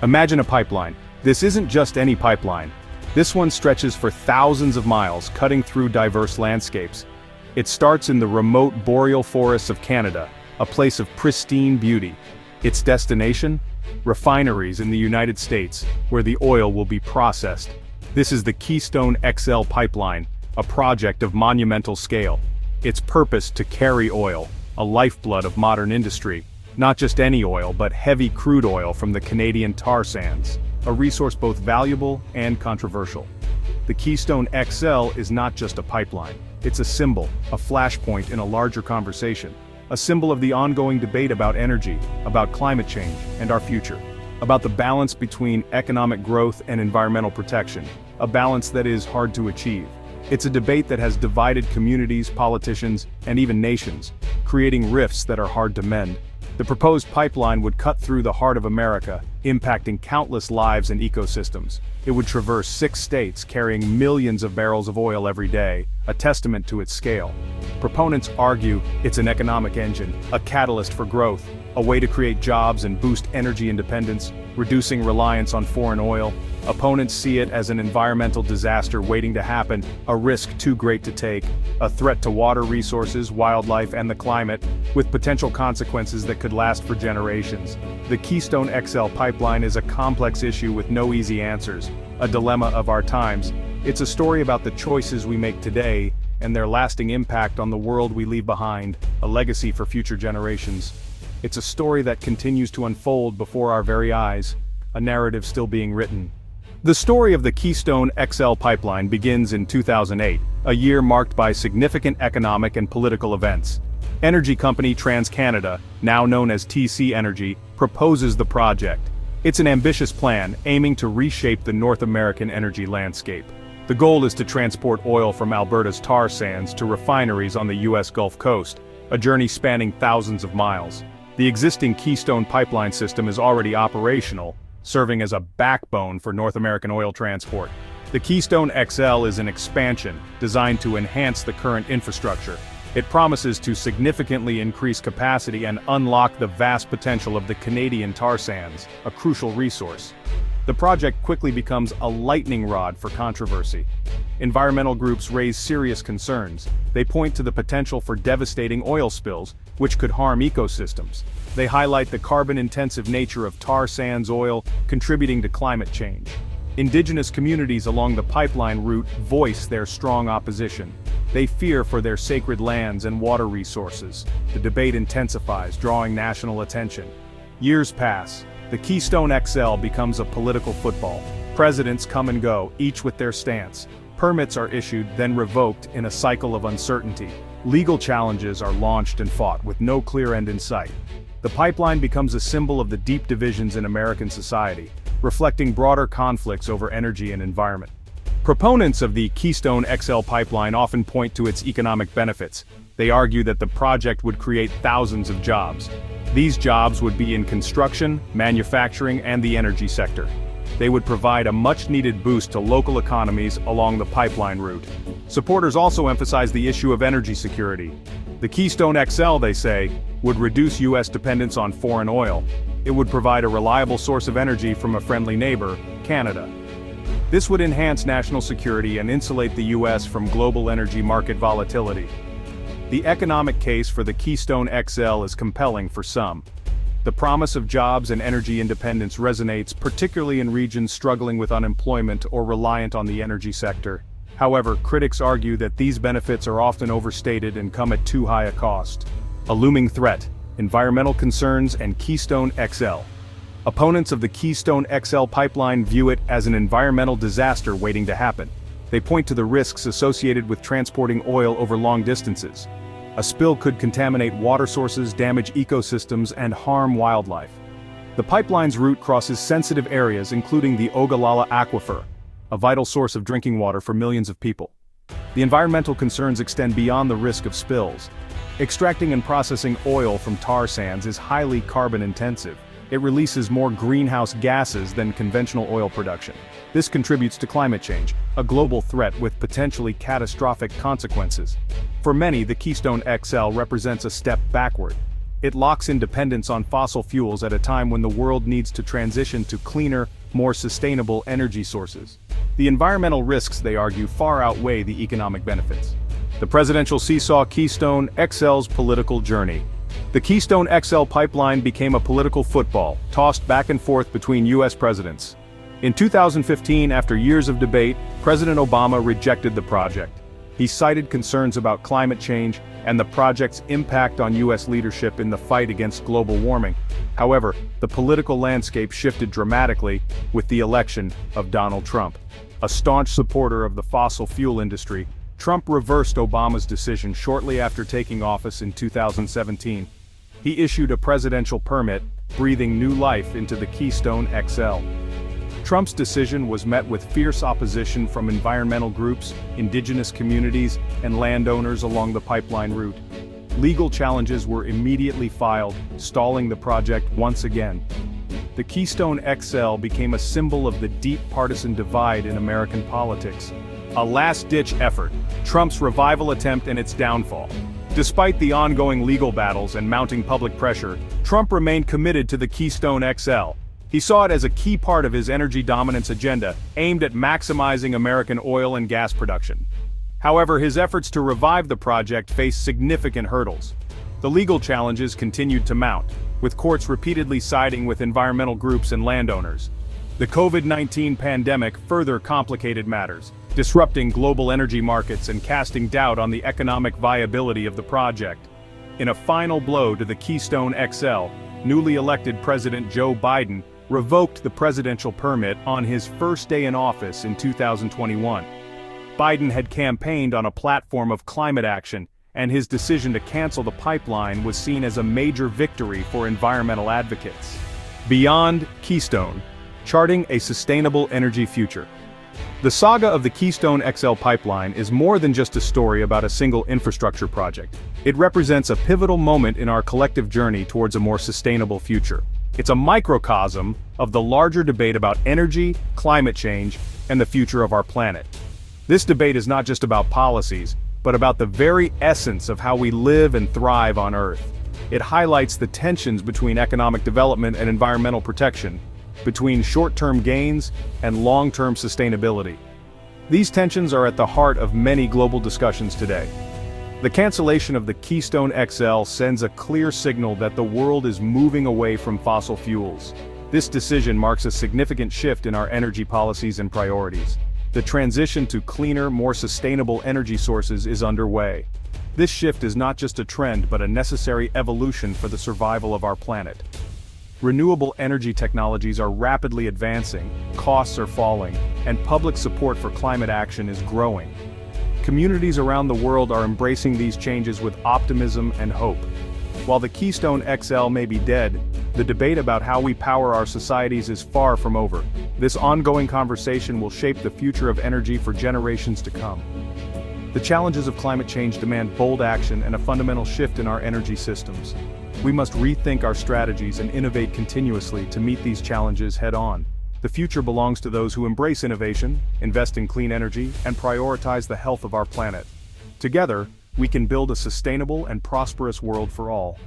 Imagine a pipeline. This isn't just any pipeline. This one stretches for thousands of miles, cutting through diverse landscapes. It starts in the remote boreal forests of Canada, a place of pristine beauty. Its destination? Refineries in the United States, where the oil will be processed. This is the Keystone XL pipeline, a project of monumental scale. Its purpose to carry oil, a lifeblood of modern industry. Not just any oil, but heavy crude oil from the Canadian tar sands, a resource both valuable and controversial. The Keystone XL is not just a pipeline. It's a symbol, a flashpoint in a larger conversation. A symbol of the ongoing debate about energy, about climate change, and our future. About the balance between economic growth and environmental protection, a balance that is hard to achieve. It's a debate that has divided communities, politicians, and even nations, creating rifts that are hard to mend. The proposed pipeline would cut through the heart of America, impacting countless lives and ecosystems. It would traverse 6 states, carrying millions of barrels of oil every day, a testament to its scale. Proponents argue it's an economic engine, a catalyst for growth, a way to create jobs and boost energy independence, reducing reliance on foreign oil. Opponents see it as an environmental disaster waiting to happen, a risk too great to take, a threat to water resources, wildlife, and the climate, with potential consequences that could last for generations. The Keystone XL pipeline is a complex issue with no easy answers, a dilemma of our times. It's a story about the choices we make today, and their lasting impact on the world we leave behind, a legacy for future generations. It's a story that continues to unfold before our very eyes, a narrative still being written. The story of the Keystone XL pipeline begins in 2008, a year marked by significant economic and political events. Energy company TransCanada, now known as TC Energy, proposes the project. It's an ambitious plan, aiming to reshape the North American energy landscape. The goal is to transport oil from Alberta's tar sands to refineries on the U.S. Gulf Coast, a journey spanning thousands of miles. The existing Keystone pipeline system is already operational, serving as a backbone for North American oil transport. The Keystone XL is an expansion designed to enhance the current infrastructure. It promises to significantly increase capacity and unlock the vast potential of the Canadian tar sands, a crucial resource. The project quickly becomes a lightning rod for controversy. Environmental groups raise serious concerns. They point to the potential for devastating oil spills, which could harm ecosystems. They highlight the carbon-intensive nature of tar sands oil, contributing to climate change. Indigenous communities along the pipeline route voice their strong opposition. They fear for their sacred lands and water resources. The debate intensifies, drawing national attention. Years pass. The Keystone XL becomes a political football. Presidents come and go, each with their stance. Permits are issued, then revoked in a cycle of uncertainty. Legal challenges are launched and fought with no clear end in sight. The pipeline becomes a symbol of the deep divisions in American society, reflecting broader conflicts over energy and environment. Proponents of the Keystone XL pipeline often point to its economic benefits. They argue that the project would create thousands of jobs. These jobs would be in construction, manufacturing, and the energy sector. They would provide a much-needed boost to local economies along the pipeline route. Supporters also emphasize the issue of energy security. The Keystone XL, they say, would reduce U.S. dependence on foreign oil. It would provide a reliable source of energy from a friendly neighbor, Canada. This would enhance national security and insulate the U.S. from global energy market volatility. The economic case for the Keystone XL is compelling for some. The promise of jobs and energy independence resonates particularly in regions struggling with unemployment or reliant on the energy sector. However, critics argue that these benefits are often overstated and come at too high a cost. A looming threat: environmental concerns and Keystone XL. Opponents of the Keystone XL pipeline view it as an environmental disaster waiting to happen. They point to the risks associated with transporting oil over long distances. A spill could contaminate water sources, damage ecosystems, and harm wildlife. The pipeline's route crosses sensitive areas including the Ogallala Aquifer, a vital source of drinking water for millions of people. The environmental concerns extend beyond the risk of spills. Extracting and processing oil from tar sands is highly carbon-intensive. It releases more greenhouse gases than conventional oil production. This contributes to climate change, a global threat with potentially catastrophic consequences. For many, the Keystone XL represents a step backward. It locks in dependence on fossil fuels at a time when the world needs to transition to cleaner, more sustainable energy sources. The environmental risks, they argue, far outweigh the economic benefits. The presidential seesaw Keystone XL's political journey. The Keystone XL pipeline became a political football, tossed back and forth between U.S. presidents. In 2015, after years of debate, President Obama rejected the project. He cited concerns about climate change and the project's impact on U.S. leadership in the fight against global warming. However, the political landscape shifted dramatically with the election of Donald Trump. A staunch supporter of the fossil fuel industry, Trump reversed Obama's decision shortly after taking office in 2017. He issued a presidential permit, breathing new life into the Keystone XL. Trump's decision was met with fierce opposition from environmental groups, indigenous communities, and landowners along the pipeline route. Legal challenges were immediately filed, stalling the project once again. The Keystone XL became a symbol of the deep partisan divide in American politics. A last-ditch effort, Trump's revival attempt and its downfall. Despite the ongoing legal battles and mounting public pressure, Trump remained committed to the Keystone XL. He saw it as a key part of his energy dominance agenda, aimed at maximizing American oil and gas production. However, his efforts to revive the project faced significant hurdles. The legal challenges continued to mount, with courts repeatedly siding with environmental groups and landowners. The COVID-19 pandemic further complicated matters, disrupting global energy markets and casting doubt on the economic viability of the project. In a final blow to the Keystone XL, newly elected President Joe Biden revoked the presidential permit on his first day in office in 2021. Biden had campaigned on a platform of climate action, and his decision to cancel the pipeline was seen as a major victory for environmental advocates. Beyond Keystone, charting a sustainable energy future. The saga of the Keystone XL pipeline is more than just a story about a single infrastructure project. It represents a pivotal moment in our collective journey towards a more sustainable future. It's a microcosm of the larger debate about energy, climate change, and the future of our planet. This debate is not just about policies, but about the very essence of how we live and thrive on Earth. It highlights the tensions between economic development and environmental protection, between short-term gains and long-term sustainability. These tensions are at the heart of many global discussions today. The cancellation of the Keystone XL sends a clear signal that the world is moving away from fossil fuels. This decision marks a significant shift in our energy policies and priorities. The transition to cleaner, more sustainable energy sources is underway. This shift is not just a trend but a necessary evolution for the survival of our planet. Renewable energy technologies are rapidly advancing, costs are falling, and public support for climate action is growing. Communities around the world are embracing these changes with optimism and hope. While the Keystone XL may be dead, the debate about how we power our societies is far from over. This ongoing conversation will shape the future of energy for generations to come. The challenges of climate change demand bold action and a fundamental shift in our energy systems. We must rethink our strategies and innovate continuously to meet these challenges head-on. The future belongs to those who embrace innovation, invest in clean energy, and prioritize the health of our planet. Together, we can build a sustainable and prosperous world for all.